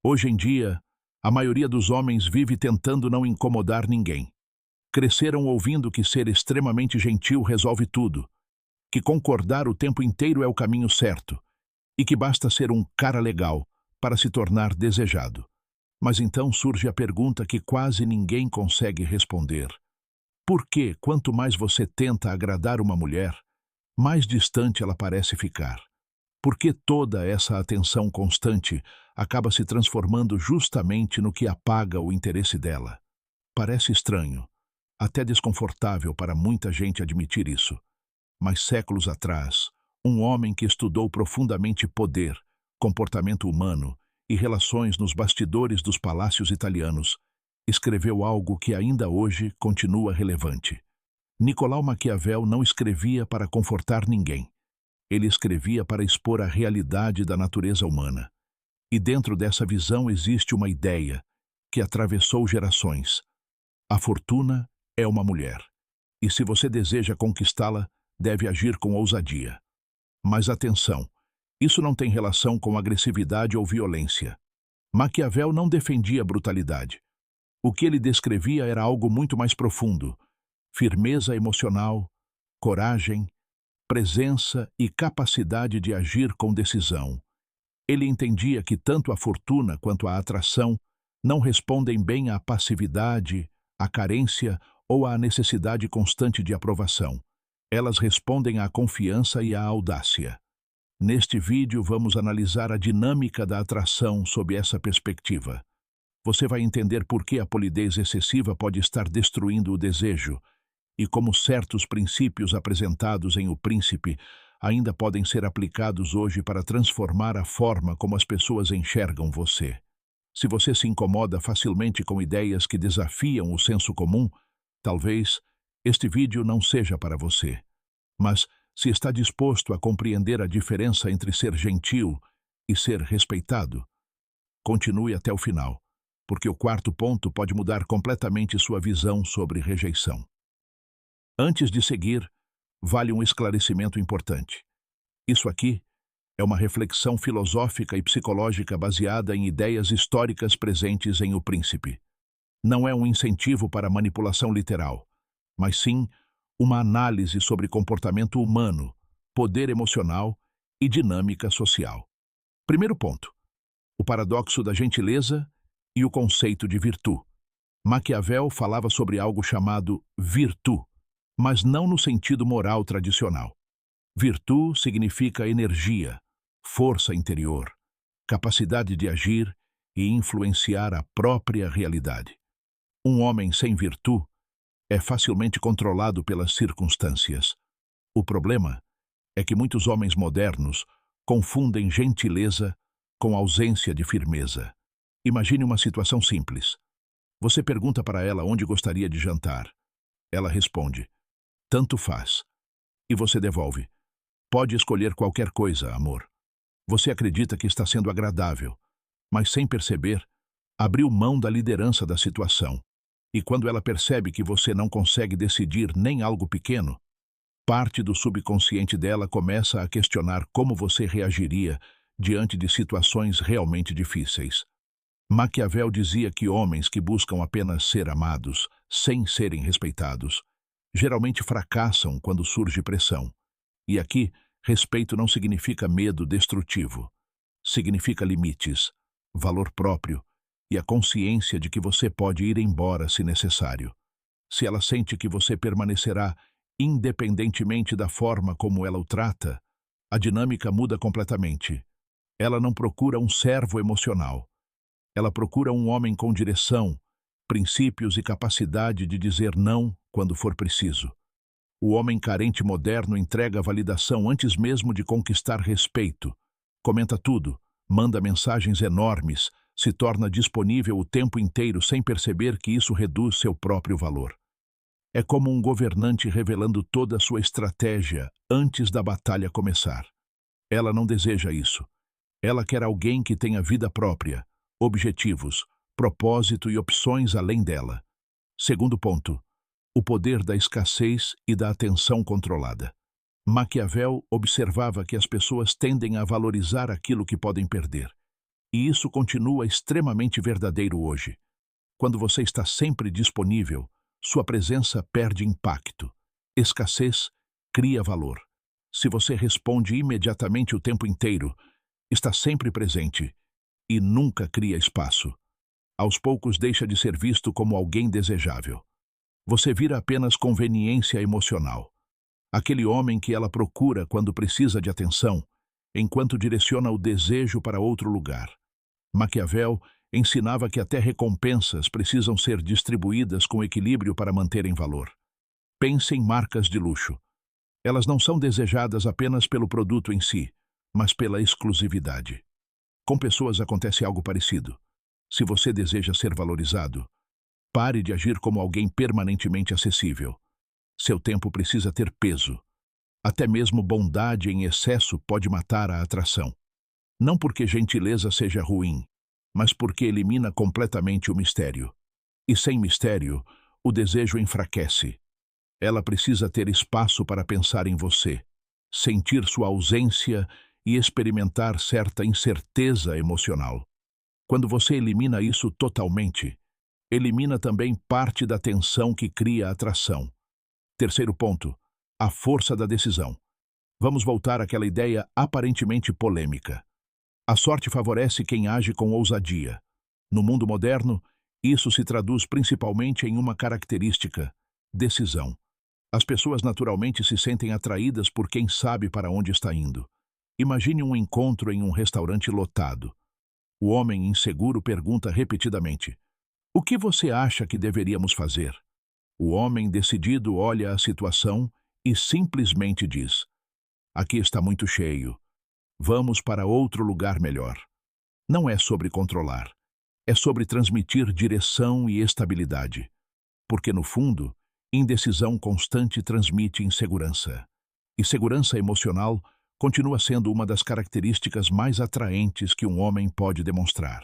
Hoje em dia, a maioria dos homens vive tentando não incomodar ninguém. Cresceram ouvindo que ser extremamente gentil resolve tudo, que concordar o tempo inteiro é o caminho certo e que basta ser um cara legal para se tornar desejado. Mas então surge a pergunta que quase ninguém consegue responder. Por que, quanto mais você tenta agradar uma mulher, mais distante ela parece ficar? Por que toda essa atenção constante acaba se transformando justamente no que apaga o interesse dela? Parece estranho, até desconfortável para muita gente admitir isso. Mas séculos atrás, um homem que estudou profundamente poder, comportamento humano e relações nos bastidores dos palácios italianos, escreveu algo que ainda hoje continua relevante. Nicolau Maquiavel não escrevia para confortar ninguém. Ele escrevia para expor a realidade da natureza humana. E dentro dessa visão existe uma ideia que atravessou gerações. A fortuna é uma mulher. E se você deseja conquistá-la, deve agir com ousadia. Mas atenção, isso não tem relação com agressividade ou violência. Maquiavel não defendia brutalidade. O que ele descrevia era algo muito mais profundo: firmeza emocional, coragem, presença e capacidade de agir com decisão. Ele entendia que tanto a fortuna quanto a atração não respondem bem à passividade, à carência ou à necessidade constante de aprovação. Elas respondem à confiança e à audácia. Neste vídeo vamos analisar a dinâmica da atração sob essa perspectiva. Você vai entender por que a polidez excessiva pode estar destruindo o desejo e como certos princípios apresentados em O Príncipe ainda podem ser aplicados hoje para transformar a forma como as pessoas enxergam você. Se você se incomoda facilmente com ideias que desafiam o senso comum, talvez este vídeo não seja para você. Mas, se está disposto a compreender a diferença entre ser gentil e ser respeitado, continue até o final, porque o quarto ponto pode mudar completamente sua visão sobre rejeição. Antes de seguir, vale um esclarecimento importante. Isso aqui é uma reflexão filosófica e psicológica baseada em ideias históricas presentes em O Príncipe. Não é um incentivo para manipulação literal, mas sim uma análise sobre comportamento humano, poder emocional e dinâmica social. Primeiro ponto: o paradoxo da gentileza e o conceito de virtude. Maquiavel falava sobre algo chamado virtude, mas não no sentido moral tradicional. Virtude significa energia, força interior, capacidade de agir e influenciar a própria realidade. Um homem sem virtude é facilmente controlado pelas circunstâncias. O problema é que muitos homens modernos confundem gentileza com ausência de firmeza. Imagine uma situação simples. Você pergunta para ela onde gostaria de jantar. Ela responde: tanto faz. E você devolve: pode escolher qualquer coisa, amor. Você acredita que está sendo agradável, mas sem perceber, abriu mão da liderança da situação. E quando ela percebe que você não consegue decidir nem algo pequeno, parte do subconsciente dela começa a questionar como você reagiria diante de situações realmente difíceis. Maquiavel dizia que homens que buscam apenas ser amados, sem serem respeitados, geralmente fracassam quando surge pressão. E aqui, respeito não significa medo destrutivo. Significa limites, valor próprio e a consciência de que você pode ir embora se necessário. Se ela sente que você permanecerá independentemente da forma como ela o trata, a dinâmica muda completamente. Ela não procura um servo emocional. Ela procura um homem com direção, princípios e capacidade de dizer não quando for preciso. O homem carente moderno entrega validação antes mesmo de conquistar respeito. Comenta tudo, manda mensagens enormes, se torna disponível o tempo inteiro sem perceber que isso reduz seu próprio valor. É como um governante revelando toda a sua estratégia antes da batalha começar. Ela não deseja isso. Ela quer alguém que tenha vida própria, objetivos, propósito e opções além dela. Segundo ponto: o poder da escassez e da atenção controlada. Maquiavel observava que as pessoas tendem a valorizar aquilo que podem perder. E isso continua extremamente verdadeiro hoje. Quando você está sempre disponível, sua presença perde impacto. Escassez cria valor. Se você responde imediatamente o tempo inteiro, está sempre presente e nunca cria espaço. Aos poucos deixa de ser visto como alguém desejável. Você vira apenas conveniência emocional. Aquele homem que ela procura quando precisa de atenção, enquanto direciona o desejo para outro lugar. Maquiavel ensinava que até recompensas precisam ser distribuídas com equilíbrio para manterem valor. Pense em marcas de luxo. Elas não são desejadas apenas pelo produto em si, mas pela exclusividade. Com pessoas acontece algo parecido. Se você deseja ser valorizado, pare de agir como alguém permanentemente acessível. Seu tempo precisa ter peso. Até mesmo bondade em excesso pode matar a atração. Não porque gentileza seja ruim, mas porque elimina completamente o mistério. E sem mistério, o desejo enfraquece. Ela precisa ter espaço para pensar em você, sentir sua ausência e experimentar certa incerteza emocional. Quando você elimina isso totalmente, elimina também parte da tensão que cria a atração. Terceiro ponto, a força da decisão. Vamos voltar àquela ideia aparentemente polêmica. A sorte favorece quem age com ousadia. No mundo moderno, isso se traduz principalmente em uma característica: decisão. As pessoas naturalmente se sentem atraídas por quem sabe para onde está indo. Imagine um encontro em um restaurante lotado. O homem inseguro pergunta repetidamente: "O que você acha que deveríamos fazer?" O homem decidido olha a situação e simplesmente diz: "Aqui está muito cheio. Vamos para outro lugar melhor." Não é sobre controlar. É sobre transmitir direção e estabilidade. Porque, no fundo, indecisão constante transmite insegurança. E segurança emocional continua sendo uma das características mais atraentes que um homem pode demonstrar.